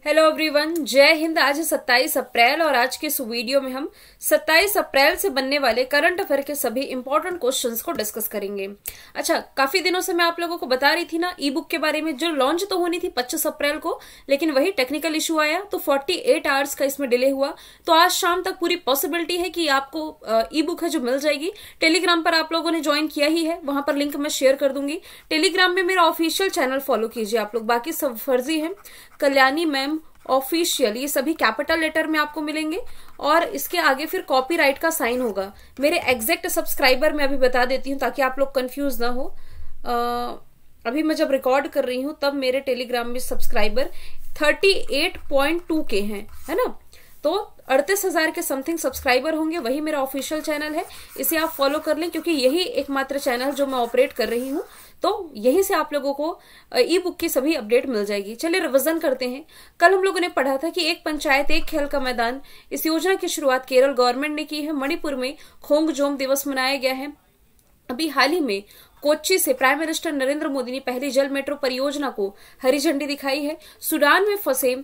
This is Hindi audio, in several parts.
हेलो एवरीवन, जय हिंद। आज है 27 अप्रैल और आज के इस वीडियो में हम 27 अप्रैल से बनने वाले करंट अफेयर के सभी इंपॉर्टेंट क्वेश्चंस को डिस्कस करेंगे। अच्छा, काफी दिनों से मैं आप लोगों को बता रही थी ना ई बुक के बारे में, जो लॉन्च तो होनी थी 25 अप्रैल को, लेकिन वही टेक्निकल इशू आया तो 48 आवर्स का इसमें डिले हुआ। तो आज शाम तक पूरी पॉसिबिलिटी है कि आपको ई बुक है जो मिल जाएगी। टेलीग्राम पर आप लोगों ने ज्वाइन किया ही है, वहां पर लिंक मैं शेयर कर दूंगी। टेलीग्राम में मेरा ऑफिशियल चैनल फॉलो कीजिए आप लोग, बाकी सब फर्जी है। कल्याणी मैम ऑफिशियल, ये सभी कैपिटल लेटर में आपको मिलेंगे और इसके आगे फिर कॉपीराइट का साइन होगा। मेरे एग्जैक्ट सब्सक्राइबर मैं अभी बता देती हूँ ताकि आप लोग कंफ्यूज ना हो। अभी मैं जब रिकॉर्ड कर रही हूँ तब मेरे टेलीग्राम में सब्सक्राइबर 38.2 के हैं, है ना। तो 38,000 के समथिंग सब्सक्राइबर होंगे, वही मेरा ऑफिशियल चैनल है। इसे आप फॉलो कर लें क्योंकि यही एकमात्र चैनल जो मैं ऑपरेट कर रही हूँ, तो यहीं से आप लोगों को ई बुक की सभी अपडेट मिल जाएगी। चलिए रिवीजन करते हैं। कल हम लोगों ने पढ़ा था कि एक पंचायत एक खेल का मैदान, इस योजना की शुरुआत केरल गवर्नमेंट ने की है। मणिपुर में खोंगजोम दिवस मनाया गया है। अभी हाल ही में कोच्चि से प्राइम मिनिस्टर नरेंद्र मोदी ने पहली जल मेट्रो परियोजना को हरी झंडी दिखाई है। सूडान में फंसे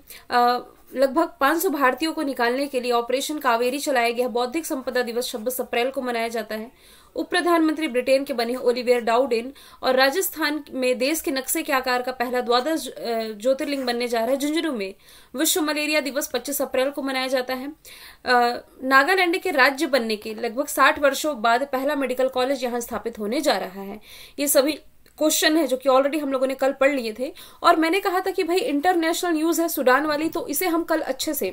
लगभग 500 भारतीयों को निकालने के लिए ऑपरेशन कावेरी चलाया गया। बौद्धिक संपदा दिवस 26 अप्रैल को मनाया जाता है। उप प्रधानमंत्री ब्रिटेन के बने ओलिवियर डाउडेन और राजस्थान में देश के नक्शे के आकार का पहला द्वादश ज्योतिर्लिंग बनने जा रहा है। झुंझुनू में विश्व मलेरिया दिवस 25 अप्रैल को मनाया जाता है। नागालैंड के राज्य बनने के लगभग 60 वर्षों बाद पहला मेडिकल कॉलेज यहां स्थापित होने जा रहा है। ये सभी क्वेश्चन है जो कि ऑलरेडी हम लोगों ने कल पढ़ लिए थे और मैंने कहा था कि भाई इंटरनेशनल न्यूज है सूडान वाली, तो इसे हम कल अच्छे से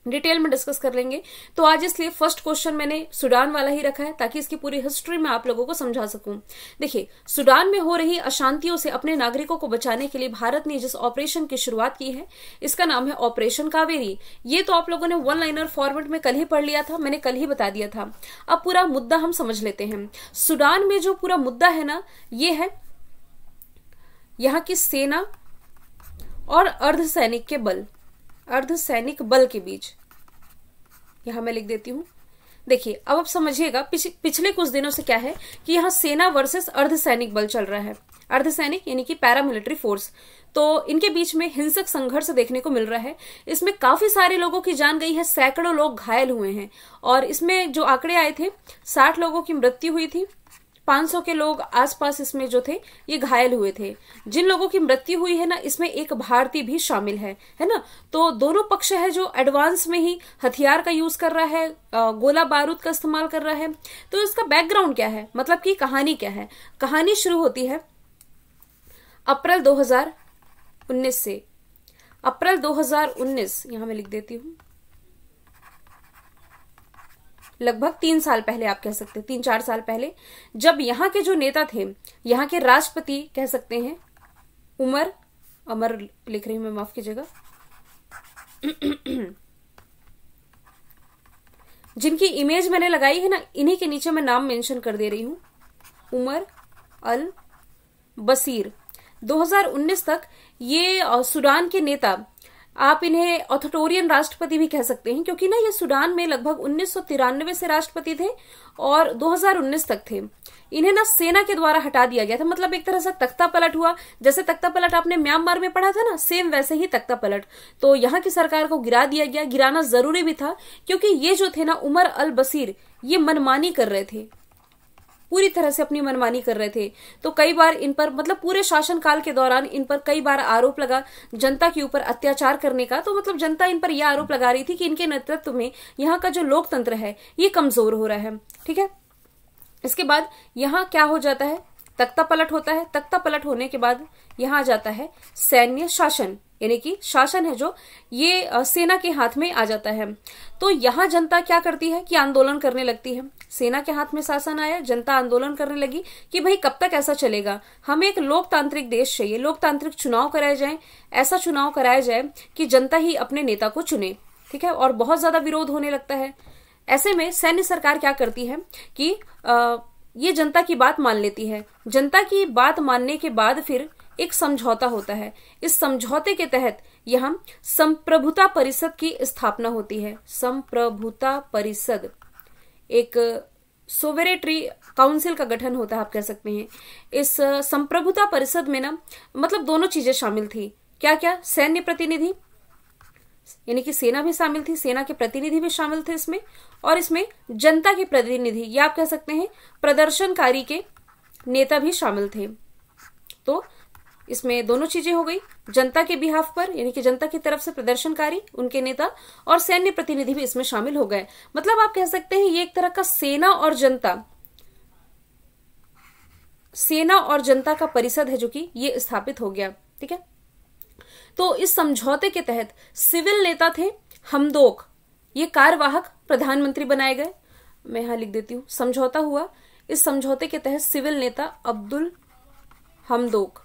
डिटेल में डिस्कस कर लेंगे। तो आज इसलिए फर्स्ट क्वेश्चन मैंने सूडान वाला ही रखा है ताकि इसकी पूरी हिस्ट्री में आप लोगों को समझा सकूं। देखिए, सूडान में हो रही अशांतियों से अपने नागरिकों को बचाने के लिए भारत ने जिस ऑपरेशन की शुरुआत की है, इसका नाम है ऑपरेशन कावेरी। ये तो आप लोगों ने वन लाइनर फॉर्मेट में कल ही पढ़ लिया था, मैंने कल ही बता दिया था। अब पूरा मुद्दा हम समझ लेते हैं। सूडान में जो पूरा मुद्दा है ना, ये है यहाँ की सेना और अर्धसैनिक के बल, अर्धसैनिक बल के बीच। यहां मैं लिख देती हूं। देखिए, अब आप समझिएगा पिछले कुछ दिनों से क्या है कि यहां सेना वर्सेस अर्धसैनिक बल चल रहा है। अर्धसैनिक यानी कि पैरामिलिट्री फोर्स, तो इनके बीच में हिंसक संघर्ष देखने को मिल रहा है। इसमें काफी सारे लोगों की जान गई है, सैकड़ों लोग घायल हुए हैं और इसमें जो आंकड़े आए थे 60 लोगों की मृत्यु हुई थी। 500 के लोग आसपास इसमें जो थे ये घायल हुए थे। जिन लोगों की मृत्यु हुई है ना, इसमें एक भारतीय भी शामिल है ना। तो दोनों पक्ष है जो एडवांस में ही हथियार का यूज कर रहा है, गोला बारूद का इस्तेमाल कर रहा है। तो इसका बैकग्राउंड क्या है, मतलब कि कहानी क्या है। कहानी शुरू होती है अप्रैल 2019 से। अप्रैल 2019 यहां मैं लिख देती हूं, लगभग 3 साल पहले आप कह सकते हैं, 3-4 साल पहले, जब यहाँ के जो नेता थे, यहाँ के राष्ट्रपति कह सकते हैं, अमर लिख रही हूं मैं, माफ कीजिएगा, जिनकी इमेज मैंने लगाई है ना, इन्हीं के नीचे मैं नाम मेंशन कर दे रही हूं, उमर अल बशीर। 2019 तक ये सूडान के नेता, आप इन्हें ऑथोरियन राष्ट्रपति भी कह सकते हैं क्योंकि ना ये सूडान में लगभग 1993 से राष्ट्रपति थे और 2019 तक थे। इन्हें ना सेना के द्वारा हटा दिया गया था, मतलब एक तरह से तख्ता पलट हुआ। जैसे तख्ता पलट आपने म्यांमार में पढ़ा था ना, सेम वैसे ही तख्ता पलट। तो यहाँ की सरकार को गिरा दिया गया। गिराना जरूरी भी था क्योंकि ये जो थे ना उमर अल बशीर, ये मनमानी कर रहे थे, पूरी तरह से अपनी मनमानी कर रहे थे। तो कई बार इन पर, मतलब पूरे शासनकाल के दौरान इन पर कई बार आरोप लगा जनता के ऊपर अत्याचार करने का। तो मतलब जनता इन पर यह आरोप लगा रही थी कि इनके नेतृत्व में यहाँ का जो लोकतंत्र है ये कमजोर हो रहा है। ठीक है, इसके बाद यहाँ क्या हो जाता है, तख्ता पलट होता है। तख्ता पलट होने के बाद यहाँ आ जाता है सैन्य शासन, यानी कि शासन है जो ये सेना के हाथ में आ जाता है। तो यहाँ जनता क्या करती है कि आंदोलन करने लगती है। सेना के हाथ में शासन आया, जनता आंदोलन करने लगी कि भाई कब तक ऐसा चलेगा, हमें एक लोकतांत्रिक देश चाहिए, लोकतांत्रिक चुनाव कराए जाए, ऐसा चुनाव कराया जाए कि जनता ही अपने नेता को चुने। ठीक है, और बहुत ज्यादा विरोध होने लगता है। ऐसे में सैन्य सरकार क्या करती है कि ये जनता की बात मान लेती है। जनता की बात मानने के बाद फिर एक समझौता होता है। इस समझौते के तहत यहाँ संप्रभुता परिषद की स्थापना होती है। संप्रभुता परिषद, एक सोवेरेटरी काउंसिल का गठन होता है, आप कह सकते हैं। इस संप्रभुता परिषद में ना, मतलब दोनों चीजें शामिल थी। क्या क्या? सैन्य प्रतिनिधि यानी कि सेना भी शामिल थी, सेना के प्रतिनिधि भी शामिल थे इसमें, और इसमें जनता के प्रतिनिधि या आप कह सकते हैं प्रदर्शनकारी के नेता भी शामिल थे। तो इसमें दोनों चीजें हो गई, जनता के बिहाफ पर यानी कि जनता की तरफ से प्रदर्शनकारी, उनके नेता और सैन्य प्रतिनिधि भी इसमें शामिल हो गए। मतलब आप कह सकते हैं ये एक तरह का सेना और जनता का परिषद है जो कि ये स्थापित हो गया। ठीक है, तो इस समझौते के तहत सिविल नेता थे हमदोक, ये कार्यवाहक प्रधानमंत्री बनाए गए। मैं यहां लिख देती हूं, समझौता हुआ, इस समझौते के तहत सिविल नेता अब्दुल हमदोक।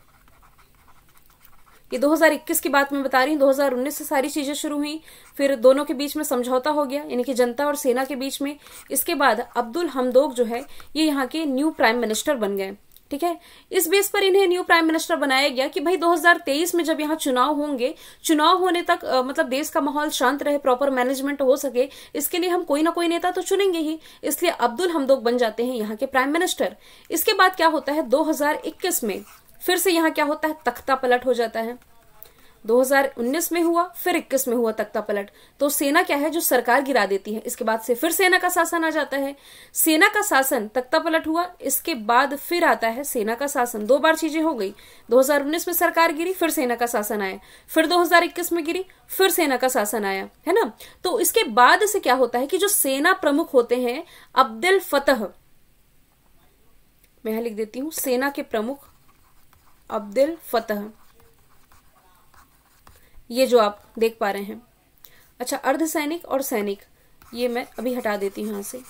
ये 2021 की बात मैं बता रही हूँ, 2019 से सारी चीजें शुरू हुई, फिर दोनों के बीच में समझौता हो गया यानी कि जनता और सेना के बीच में। इसके बाद अब्दुल हमदोक जो है ये यहाँ के न्यू प्राइम मिनिस्टर बन गए। ठीक है, इस बेस पर इन्हें न्यू प्राइम मिनिस्टर बनाया गया कि भाई 2023 में जब यहाँ चुनाव होंगे, चुनाव होने तक मतलब देश का माहौल शांत रहे, प्रॉपर मैनेजमेंट हो सके, इसके लिए हम कोई ना कोई नेता तो चुनेंगे ही। इसलिए अब्दुल हमदोक बन जाते हैं यहाँ के प्राइम मिनिस्टर। इसके बाद क्या होता है, 2021 में फिर से यहाँ क्या होता है, तख्ता पलट हो जाता है। 2019 में हुआ, फिर 21 में हुआ तख्ता पलट। तो सेना क्या है जो सरकार गिरा देती है, इसके बाद से फिर सेना का शासन आ जाता है। सेना का शासन, तख्ता पलट हुआ, इसके बाद फिर आता है सेना का शासन। 2 बार चीजें हो गई, 2019 में सरकार गिरी, फिर सेना का शासन आया, फिर 2021 में गिरी, फिर सेना का शासन आया, है ना। तो इसके बाद से क्या होता है कि जो सेना प्रमुख होते हैं अब्दुल फतह, मैं यहां लिख देती हूं, सेना के प्रमुख अब्दुल फतह, ये जो आप देख पा रहे हैं। अच्छा, अर्धसैनिक और सैनिक ये मैं अभी हटा देती हूं यहां से।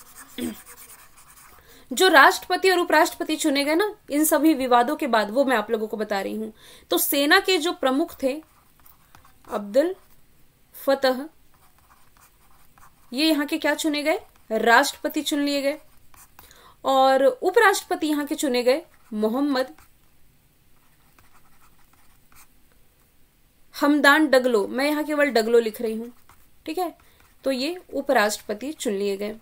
जो राष्ट्रपति और उपराष्ट्रपति चुने गए ना इन सभी विवादों के बाद, वो मैं आप लोगों को बता रही हूं। तो सेना के जो प्रमुख थे अब्दुल फतह, ये यहाँ के क्या चुने गए, राष्ट्रपति चुन लिए गए। और उपराष्ट्रपति यहाँ के चुने गए मोहम्मद हमदान डगलो, मैं यहां केवल डगलो लिख रही हूं। ठीक है, तो ये उपराष्ट्रपति चुन लिए गए।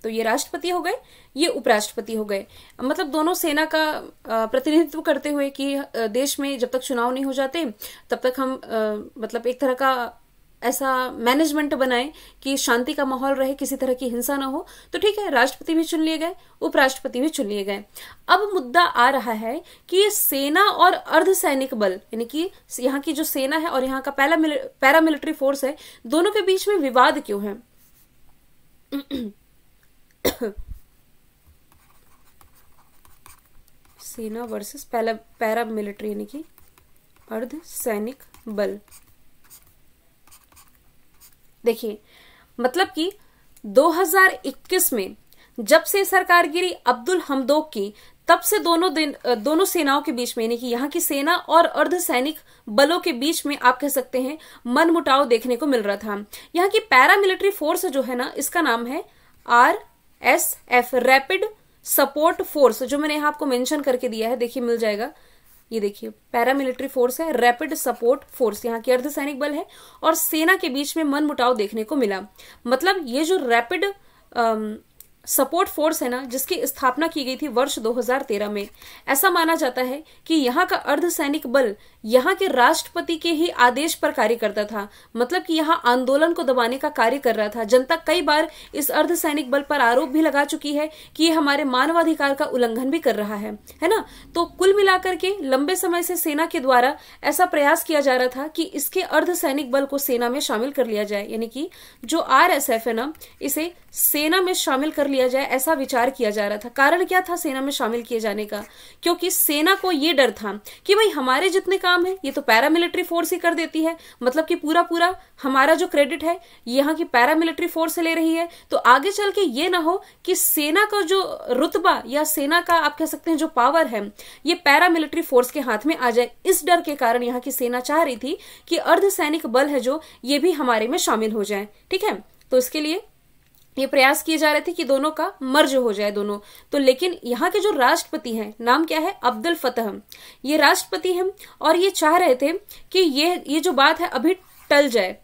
तो ये राष्ट्रपति हो गए, ये उपराष्ट्रपति हो गए। मतलब दोनों सेना का प्रतिनिधित्व करते हुए कि देश में जब तक चुनाव नहीं हो जाते तब तक हम मतलब एक तरह का ऐसा मैनेजमेंट बनाए कि शांति का माहौल रहे, किसी तरह की हिंसा ना हो। तो ठीक है, राष्ट्रपति भी चुन लिए गए, उपराष्ट्रपति भी चुन लिए गए। अब मुद्दा आ रहा है कि ये सेना और अर्धसैनिक बल यानी कि यहाँ की जो सेना है और यहाँ का पैरामिलिट्री फोर्स है, दोनों के बीच में विवाद क्यों है। सेना वर्सेस पैरामिलिट्री यानी कि अर्धसैनिक बल। देखिए, मतलब कि 2021 में जब से सरकार गिरी अब्दुल हमदोक की, तब से दोनों सेनाओं के बीच में यानी कि यहाँ की सेना और अर्धसैनिक बलों के बीच में आप कह सकते हैं मनमुटाव देखने को मिल रहा था। यहाँ की पैरामिलिट्री फोर्स जो है ना, इसका नाम है RSF, रैपिड सपोर्ट फोर्स, जो मैंने यहाँ आपको मेंशन करके दिया है, देखिए मिल जाएगा। ये देखिए पैरामिलिट्री फोर्स है, रैपिड सपोर्ट फोर्स, यहाँ की अर्धसैनिक बल है। और सेना के बीच में मनमुटाव देखने को मिला। मतलब ये जो रैपिड सपोर्ट फोर्स है ना, जिसकी स्थापना की गई थी वर्ष 2013 में, ऐसा माना जाता है कि यहाँ का अर्धसैनिक बल यहाँ के राष्ट्रपति के ही आदेश पर कार्य करता था। मतलब कि यहाँ आंदोलन को दबाने का कार्य कर रहा था। जनता कई बार इस अर्धसैनिक बल पर आरोप भी लगा चुकी है कि ये हमारे मानवाधिकार का उल्लंघन भी कर रहा है ना। तो कुल मिलाकर के लंबे समय से सेना के द्वारा ऐसा प्रयास किया जा रहा था कि इसके अर्धसैनिक बल को सेना में शामिल कर लिया जाए, यानी कि जो RSF है ना, इसे सेना में शामिल कर लिया जाए, ऐसा विचार किया जा रहा था। कारण क्या था सेना में शामिल किए जाने का? क्योंकि सेना को ये डर था कि भाई हमारे जितने काम है ये तो पैरामिलिट्री फोर्स ही कर देती है। मतलब कि पूरा पूरा हमारा जो क्रेडिट है यहाँ की पैरामिलिट्री फोर्स ले रही है। तो आगे चल के ये ना हो कि सेना का जो रुतबा या सेना का आप कह सकते हैं जो पावर है ये पैरामिलिट्री फोर्स के हाथ में आ जाए। इस डर के कारण यहाँ की सेना चाह रही थी कि अर्धसैनिक बल है जो ये भी हमारे में शामिल हो जाए। ठीक है, तो इसके लिए ये प्रयास किए जा रहे थे कि दोनों का मर्ज हो जाए दोनों। तो लेकिन यहाँ के जो राष्ट्रपति हैं, नाम क्या है? अब्दुल फतह, ये राष्ट्रपति हैं और ये चाह रहे थे कि ये जो बात है अभी टल जाए,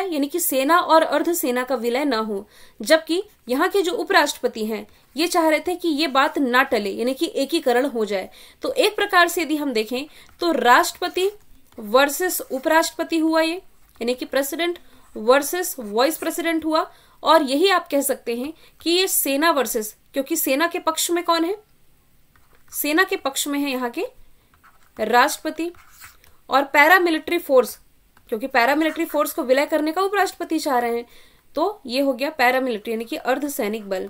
यानी कि सेना और अर्धसेना का विलय ना हो। जबकि यहाँ के जो उपराष्ट्रपति हैं ये चाह रहे थे कि ये बात ना टले, यानी कि एकीकरण हो जाए। तो एक प्रकार से यदि हम देखें तो राष्ट्रपति वर्सेस उपराष्ट्रपति हुआ ये, यानी कि प्रेसिडेंट वर्सेस वाइस प्रेसिडेंट हुआ। और यही आप कह सकते हैं कि ये सेना वर्सेस, क्योंकि सेना के पक्ष में कौन है, सेना के पक्ष में है यहाँ के राष्ट्रपति, और पैरामिलिट्री फोर्स, क्योंकि पैरामिलिट्री फोर्स को विलय करने का उपराष्ट्रपति चाह रहे हैं, तो ये हो गया पैरामिलिट्री यानी कि अर्धसैनिक बल।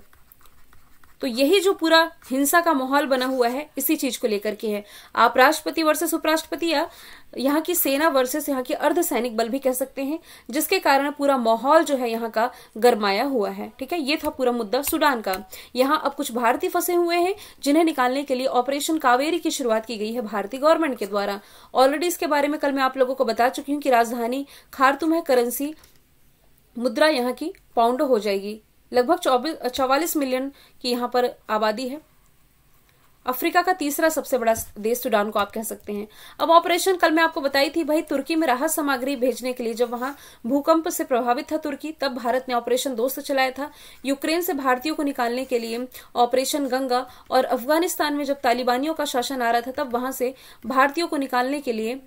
तो यही जो पूरा हिंसा का माहौल बना हुआ है इसी चीज को लेकर के है। आप राष्ट्रपति वर्सेस उपराष्ट्रपति या यहाँ की सेना वर्सेस यहाँ की अर्धसैनिक बल भी कह सकते हैं, जिसके कारण पूरा माहौल जो है यहाँ का गरमाया हुआ है। ठीक है, ये था पूरा मुद्दा सूडान का। यहाँ अब कुछ भारतीय फंसे हुए हैं जिन्हें निकालने के लिए ऑपरेशन कावेरी की शुरुआत की गई है भारतीय गवर्नमेंट के द्वारा। ऑलरेडी इसके बारे में कल मैं आप लोगों को बता चुकी हूँ कि राजधानी खार्तूम है, करेंसी मुद्रा यहाँ की पाउंड हो जाएगी। लगभग 44 मिलियन की यहाँ पर आबादी है। अफ्रीका का तीसरा सबसे बड़ा देश सूडान को आप कह सकते हैं। अब ऑपरेशन कल मैं आपको बताई थी भाई, तुर्की में राहत सामग्री भेजने के लिए, जब वहां भूकंप से प्रभावित था तुर्की, तब भारत ने ऑपरेशन दोस्त चलाया था। यूक्रेन से भारतीयों को निकालने के लिए ऑपरेशन गंगा, और अफगानिस्तान में जब तालिबानियों का शासन आ रहा था तब वहां से भारतीयों को निकालने के लिए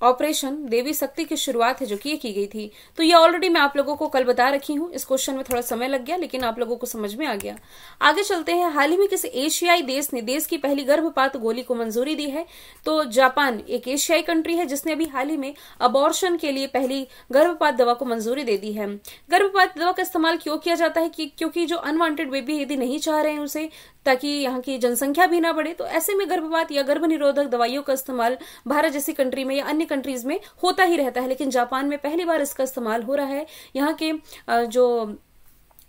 ऑपरेशन देवी शक्ति की शुरुआत है जो कि ये की गई थी। तो ये ऑलरेडी मैं आप लोगों को कल बता रखी हूँ। इस क्वेश्चन में थोड़ा समय लग गया लेकिन आप लोगों को समझ में आ गया। आगे चलते हैं। हाल ही में किसी एशियाई देश ने देश की पहली गर्भपात गोली को मंजूरी दी है। तो जापान एक एशियाई कंट्री है जिसने अभी हाल ही में अबॉर्शन के लिए पहली गर्भपात दवा को मंजूरी दे दी है। गर्भपात दवा का इस्तेमाल क्यों किया जाता है क्योंकि जो अनवांटेड बेबी यदि नहीं चाह रहे हैं उसे, ताकि यहाँ की जनसंख्या भी ना बढ़े, तो ऐसे में गर्भपात या गर्भ निरोधक दवाइयों का इस्तेमाल भारत जैसी कंट्री में या अन्य कंट्रीज में होता ही रहता है, लेकिन जापान में पहली बार इसका इस्तेमाल हो रहा है। यहाँ के जो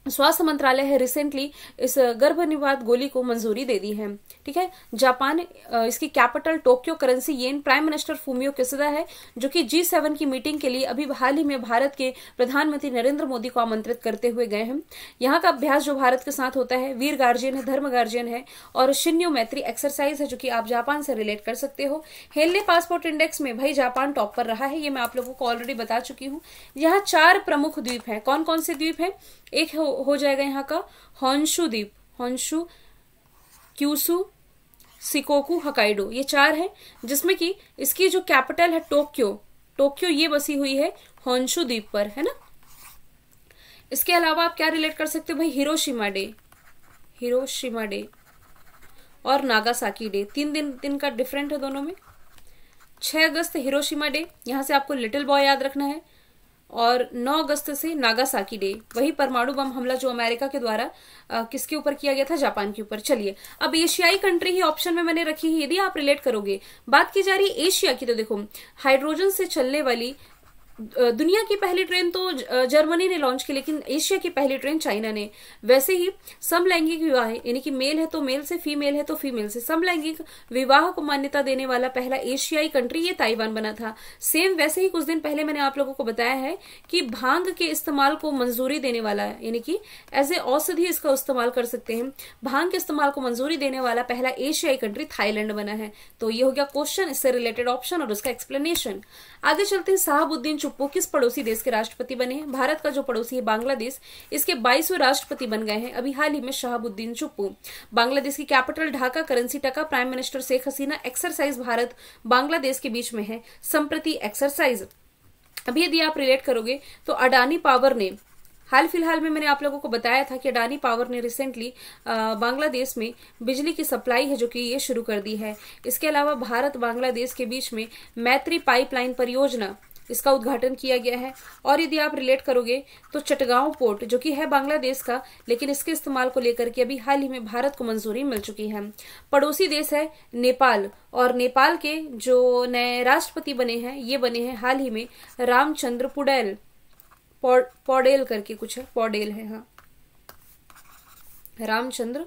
स्वास्थ्य मंत्रालय है रिसेंटली इस गर्भनिरोधक गोली को मंजूरी दे दी है। ठीक है, जापान इसकी capital Tokyo, currency yen, prime minister Fumio Kishida है जो कि G7 की मीटिंग के लिए अभी हाल ही में भारत के प्रधानमंत्री नरेंद्र मोदी को आमंत्रित करते हुए गए हैं। यहाँ का अभ्यास जो भारत के साथ होता है वीर गार्जियन है, धर्म गार्जियन है और शिन्यो मैत्री एक्सरसाइज है जो कि आप जापान से रिलेट कर सकते हो। हेनले पासपोर्ट इंडेक्स में भाई जापान टॉप पर रहा है, ये मैं आप लोगों को ऑलरेडी बता चुकी हूँ। यहाँ 4 प्रमुख द्वीप है। कौन कौन से द्वीप है? एक हो जाएगा यहाँ का होन्शु द्वीप, होन्शु, क्यूशु, शिकोकू, हकाइडो, ये 4 है, जिसमें कि इसकी जो कैपिटल है टोक्यो, टोक्यो ये बसी हुई है होन्शु द्वीप पर, है ना। इसके अलावा आप क्या रिलेट कर सकते हो भाई? हिरोशिमा डे, हिरोशिमा डे और नागासाकी डे, 3 दिन का डिफरेंट है दोनों में। 6 अगस्त हिरोशिमा डे, यहां से आपको लिटिल बॉय याद रखना है, और 9 अगस्त से नागासाकी डे, वही परमाणु बम हमला जो अमेरिका के द्वारा किसके ऊपर किया गया था? जापान के ऊपर। चलिए, अब एशियाई कंट्री ही ऑप्शन में मैंने रखी है, यदि आप रिलेट करोगे। बात की जा रही है एशिया की, तो देखो हाइड्रोजन से चलने वाली दुनिया की पहली ट्रेन तो जर्मनी ने लॉन्च की, लेकिन एशिया की पहली ट्रेन चाइना ने। वैसे ही समलैंगिक विवाह यानी कि मेल है तो मेल से, फीमेल है तो फीमेल से, समलैंगिक विवाह को मान्यता देने वाला पहला एशियाई कंट्री ये ताइवान बना था। सेम वैसे ही कुछ दिन पहले मैंने आप लोगों को बताया है कि भांग के इस्तेमाल को मंजूरी देने वाला है, यानी कि एज ए औषधि इसका इस्तेमाल कर सकते हैं, भांग के इस्तेमाल को मंजूरी देने वाला पहला एशियाई कंट्री थाईलैंड बना है। तो ये हो गया क्वेश्चन, इससे रिलेटेड ऑप्शन और उसका एक्सप्लेनेशन। आगे चलते हैं। शहाबुद्दीन चुप्पू किस पड़ोसी देश के राष्ट्रपति बने हैं? भारत का जो पड़ोसी है बांग्लादेश, इसके 22वें राष्ट्रपति बन गए हैं अभी हाल ही में शहाबुद्दीन चुप्पू। बांग्लादेश की कैपिटल ढाका, करेंसी टका, prime minister Sheikh Hasina. Exercise Bharat Bangladesh के बीच में है संप्रति एक्सरसाइज। अभी यदि आप रिलेट करोगे तो अडानी पावर ने हाल फिलहाल में, मैंने आप लोगों को बताया था कि अडानी पावर ने रिसेंटली बांग्लादेश में बिजली की सप्लाई है जो कि ये शुरू कर दी है। इसके अलावा भारत बांग्लादेश के बीच में मैत्री पाइपलाइन परियोजना, इसका उद्घाटन किया गया है। और यदि आप रिलेट करोगे तो चटगांव पोर्ट जो कि है बांग्लादेश का, लेकिन इसके इस्तेमाल को लेकर के अभी हाल ही में भारत को मंजूरी मिल चुकी है। पड़ोसी देश है नेपाल, और नेपाल के जो नए राष्ट्रपति बने हैं ये बने हैं हाल ही में रामचंद्र पुडेल, पौडेल करके कुछ है, पौडेल है, हाँ, रामचंद्र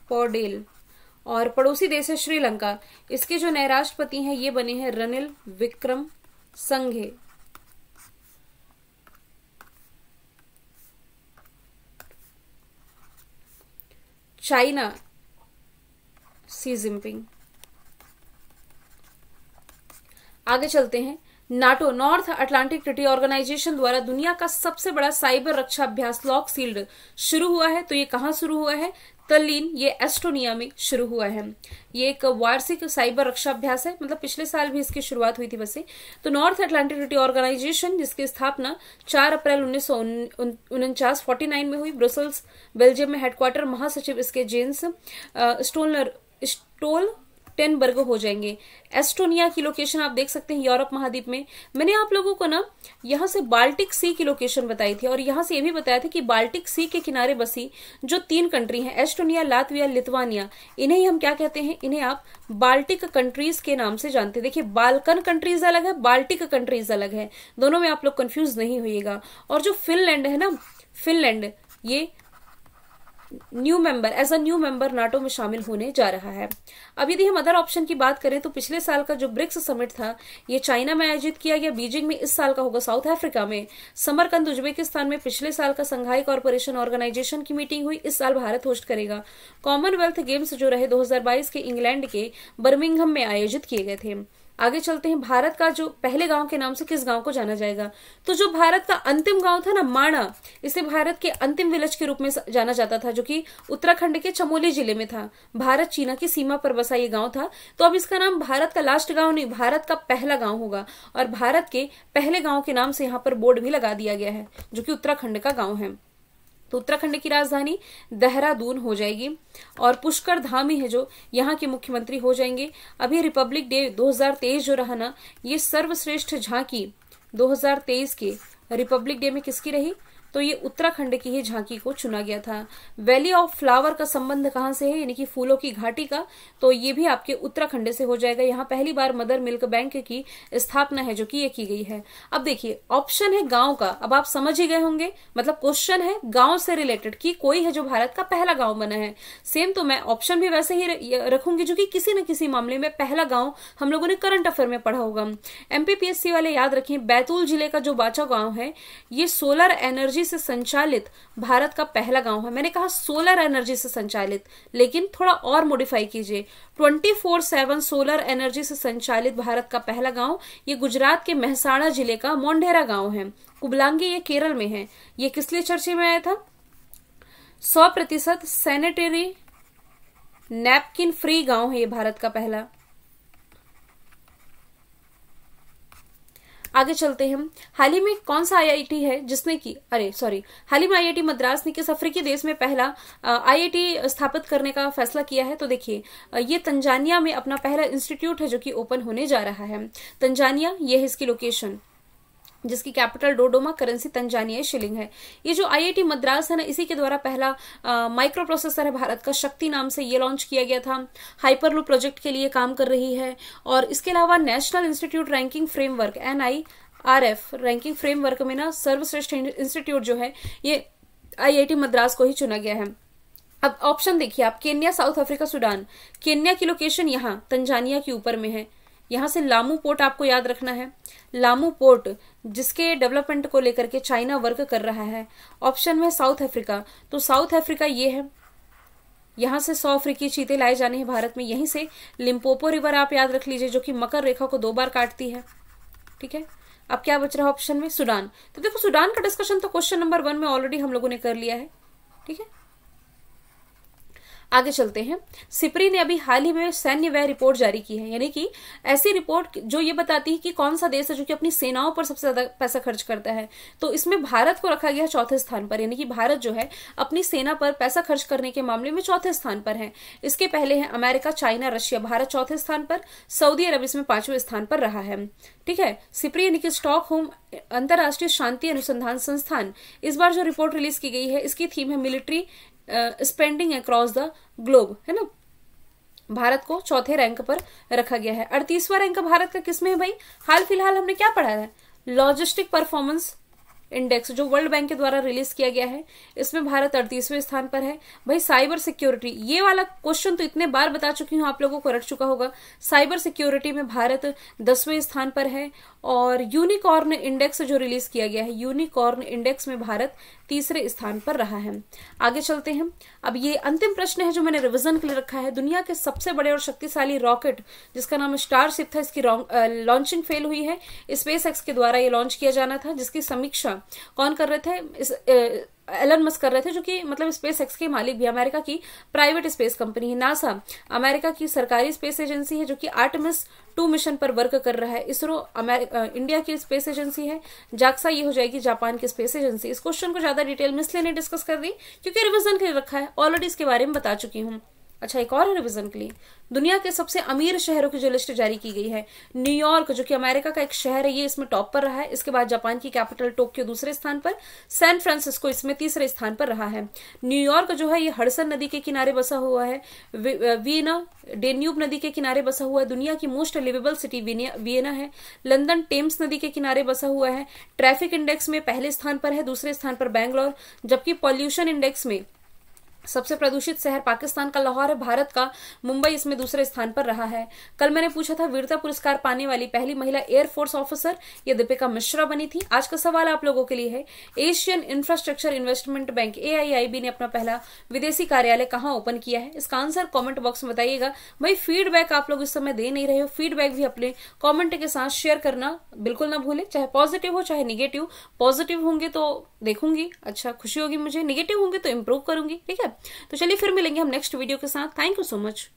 पौडेल। और पड़ोसी देश है श्रीलंका, इसके जो नए राष्ट्रपति हैं ये बने हैं Ranil Wickremesinghe. China Xi Jinping. आगे चलते हैं। NATO, North Atlantic Treaty Organization द्वारा दुनिया का सबसे बड़ा साइबर रक्षा अभ्यास लॉकशील्ड शुरू हुआ है। तो ये कहां शुरू हुआ है? तल्लीन, ये एस्टोनिया में शुरू हुआ है। ये एक वार्षिक साइबर रक्षा अभ्यास है, मतलब पिछले साल भी इसकी शुरुआत हुई थी वैसे। तो नॉर्थ अटलांटिक ट्रीटी ऑर्गेनाइजेशन, जिसकी स्थापना 4 अप्रैल 1949 में हुई, ब्रुसेल्स बेल्जियम में हेडक्वार्टर, महासचिव इसके जेन्स स्टोल्टेनबर्ग हो जाएंगे। एस्टोनिया की लोकेशन आप देख सकते हैं यूरोप महाद्वीप में। मैंने आप लोगों को ना यहाँ से बाल्टिक सी की लोकेशन बताई थी, और यहाँ से ये भी बताया था कि बाल्टिक सी के किनारे बसी जो 3 कंट्री हैं, एस्टोनिया, लातविया, लिथुआनिया, इन्हें ही हम क्या कहते हैं, इन्हें आप बाल्टिक कंट्रीज के नाम से जानते हैं। देखिए, बाल्कन कंट्रीज अलग है, बाल्टिक कंट्रीज अलग है, दोनों में आप लोग कंफ्यूज नहीं होइएगा। और जो फिनलैंड है ना, फिनलैंड ये as a new member NATO में शामिल होने जा रहा है। अब यदि हम अदर ऑप्शन की बात करें तो पिछले साल का जो ब्रिक्स समिट था ये चाइना में आयोजित किया गया, बीजिंग में। इस साल का होगा साउथ अफ्रीका में। समरकंद उज्बेकिस्तान में पिछले साल का संघाई कॉर्पोरेशन ऑर्गेनाइजेशन की मीटिंग हुई, इस साल भारत होस्ट करेगा। कॉमनवेल्थ गेम्स जो रहे 2022 के इंग्लैंड के बर्मिंघम में आयोजित किए गए थे। आगे चलते हैं, भारत का जो पहले गांव के नाम से किस गांव को जाना जाएगा? तो जो भारत का अंतिम गांव था ना, माणा, इसे भारत के अंतिम विलेज के रूप में जाना जाता था, जो कि उत्तराखंड के चमोली जिले में था। भारत चीना की सीमा पर बसा ये गांव था। तो अब इसका नाम भारत का लास्ट गांव नहीं, भारत का पहला गांव होगा। और भारत के पहले गांव के नाम से यहाँ पर बोर्ड भी लगा दिया गया है, जो कि उत्तराखंड का गांव है। तो उत्तराखंड की राजधानी देहरादून हो जाएगी, और पुष्कर धामी है जो यहाँ के मुख्यमंत्री हो जाएंगे। अभी रिपब्लिक डे 2023 जो रहा ना, ये सर्वश्रेष्ठ झांकी 2023 के रिपब्लिक डे में किसकी रही? तो ये उत्तराखंड की ही झांकी को चुना गया था। वैली ऑफ फ्लावर का संबंध कहां से है, यानी कि फूलों की घाटी का, तो ये भी आपके उत्तराखंड से हो जाएगा। यहाँ पहली बार मदर मिल्क बैंक की स्थापना है जो कि ये की गई है। अब देखिए, ऑप्शन है गांव का, अब आप समझ ही गए होंगे, मतलब क्वेश्चन है गांव से रिलेटेड कि कोई है जो भारत का पहला गांव बना है। सेम तो मैं ऑप्शन भी वैसे ही रखूंगी जो कि किसी न किसी मामले में पहला गांव हम लोगों ने करंट अफेयर में पढ़ा होगा। एमपीपीएससी वाले याद रखें, बैतूल जिले का जो बाचा गांव है, ये सोलर एनर्जी से संचालित भारत का पहला गांव है। मैंने कहा सोलर एनर्जी से संचालित, लेकिन थोड़ा और मॉडिफाई कीजिए, 24/7 सोलर एनर्जी से संचालित भारत का पहला गांव ये गुजरात के मेहसाणा जिले का मोंढेरा गांव है। कुबलांगी ये केरल में है। ये किस लिए चर्चे में आया था? 100% सैनिटरी नैपकिन फ्री गांव है ये भारत का पहला। आगे चलते हैं, हाल ही में कौन सा आईआईटी है जिसने की, हाल ही में आईआईटी मद्रास ने किस अफ्रीकी देश में पहला आईआईटी स्थापित करने का फैसला किया है? तो देखिए, ये तंजानिया में अपना पहला इंस्टीट्यूट है जो कि ओपन होने जा रहा है। तंजानिया, ये है इसकी लोकेशन, जिसकी कैपिटल डोडोमा, करेंसी तंजानियाई शिलिंग है। ये जो आईआईटी मद्रास है ना, इसी के द्वारा पहला माइक्रो प्रोसेसर है भारत का, शक्ति नाम से ये लॉन्च किया गया था। हाइपरलूप प्रोजेक्ट के लिए काम कर रही है। और इसके अलावा national institute ranking framework NIRF ranking framework में ना सर्वश्रेष्ठ इंस्टीट्यूट जो है ये आईआईटी मद्रास को ही चुना गया है। अब ऑप्शन देखिए आप, Kenya, south Africa, Sudan. Kenya की लोकेशन यहाँ तंजानिया के ऊपर में है। यहां से लामू पोर्ट आपको याद रखना है, लामू पोर्ट जिसके डेवलपमेंट को लेकर के चाइना वर्क कर रहा है। ऑप्शन में साउथ अफ्रीका, तो साउथ अफ्रीका ये है, यहां से 100 अफ्रीकी चीते लाए जाने हैं भारत में। यहीं से लिम्पोपो रिवर आप याद रख लीजिए, जो कि मकर रेखा को 2 बार काटती है। ठीक है, अब क्या बच रहा है ऑप्शन में? सूडान। तो देखो, सूडान का डिस्कशन तो क्वेश्चन नंबर 1 में ऑलरेडी हम लोगों ने कर लिया है। ठीक है, आगे चलते हैं। सिप्री ने अभी हाल ही में सैन्य व्यय रिपोर्ट जारी की है, यानी कि ऐसी रिपोर्ट जो ये बताती है कि कौन सा देश है जो कि अपनी सेनाओं पर सबसे ज्यादा पैसा खर्च करता है। तो इसमें भारत को रखा गया है 4थे स्थान पर, यानी कि भारत जो है अपनी सेना पर पैसा खर्च करने के मामले में 4थे स्थान पर है। इसके पहले है अमेरिका, चाइना, रशिया। भारत 4थे स्थान पर, सऊदी अरब इसमें 5वें स्थान पर रहा है। ठीक है, सिप्री यानी कि स्टॉकहोम अंतरराष्ट्रीय शांति अनुसंधान संस्थान, इस बार जो रिपोर्ट रिलीज की गई है इसकी थीम है military spending across the globe, है ना। भारत को 4थे रैंक पर रखा गया है। 38वां रैंक भारत का किसमें है भाई? हाल फिलहाल हमने क्या पढ़ा है? लॉजिस्टिक परफॉर्मेंस इंडेक्स जो वर्ल्ड बैंक के द्वारा रिलीज किया गया है, इसमें भारत 38वें स्थान पर है। भाई साइबर सिक्योरिटी, ये वाला क्वेश्चन तो इतने बार बता चुकी हूं, आप लोगों को रट चुका होगा। साइबर सिक्योरिटी में भारत 10वें स्थान पर है। और यूनिकॉर्न इंडेक्स जो रिलीज किया गया है, यूनिकॉर्न इंडेक्स में भारत 3रे स्थान पर रहा है। आगे चलते हैं। अब ये अंतिम प्रश्न है जो मैंने रिवीजन के लिए रखा है। दुनिया के सबसे बड़े और शक्तिशाली रॉकेट जिसका नाम स्टारशिप था, इसकी लॉन्चिंग फेल हुई है। स्पेस एक्स के द्वारा ये लॉन्च किया जाना था, जिसकी समीक्षा कौन कर रहे थे? एलन मस्क कर रहे थे, जो कि मतलब स्पेस एक्स के मालिक भी, अमेरिका की प्राइवेट स्पेस कंपनी है। नासा अमेरिका की सरकारी स्पेस एजेंसी है जो कि आर्टेमिस 2 मिशन पर वर्क कर रहा है। इसरो इंडिया की स्पेस एजेंसी है। जाक्सा ये हो जाएगी जापान की स्पेस एजेंसी। इस क्वेश्चन को ज्यादा डिटेल में इसलिए नहीं डिस्कस कर दी क्योंकि रिवीजन के लिए रखा है, ऑलरेडी इसके बारे में बता चुकी हूँ। अच्छा, एक और है रिवीजन के लिए, दुनिया के सबसे अमीर शहरों की जो लिस्ट जारी की गई है, न्यूयॉर्क जो कि अमेरिका का एक शहर है, ये इसमें टॉप पर रहा है। इसके बाद जापान की कैपिटल टोक्यो दूसरे स्थान पर, सैन फ्रांसिस्को इसमें तीसरे स्थान पर रहा है। न्यूयॉर्क जो है ये हडसन नदी के किनारे बसा हुआ है, वियना डेन्यूब नदी के किनारे बसा हुआ है। दुनिया की मोस्ट लिवेबल सिटी वियना है। लंदन टेम्स नदी के किनारे बसा हुआ है। ट्रैफिक इंडेक्स में पहले स्थान पर है, दूसरे स्थान पर बैंगलोर। जबकि पॉल्यूशन इंडेक्स में सबसे प्रदूषित शहर पाकिस्तान का लाहौर है, भारत का मुंबई इसमें दूसरे स्थान पर रहा है। कल मैंने पूछा था वीरता पुरस्कार पाने वाली पहली महिला एयरफोर्स ऑफिसर, ये दीपिका मिश्रा बनी थी। आज का सवाल आप लोगों के लिए है, Asian infrastructure investment bank AIIB ने अपना पहला विदेशी कार्यालय कहाँ ओपन किया है? इसका आंसर कॉमेंट बॉक्स में बताइएगा। भाई फीडबैक आप लोग इस समय दे नहीं रहे हो, फीडबैक भी अपने कॉमेंट के साथ शेयर करना बिल्कुल ना भूले, चाहे पॉजिटिव हो चाहे निगेटिव। पॉजिटिव होंगे तो देखूंगी, अच्छा खुशी होगी मुझे, निगेटिव होंगे तो इंप्रूव करूंगी, ठीक है। तो चलिए फिर मिलेंगे हम नेक्स्ट वीडियो के साथ। Thank you so much.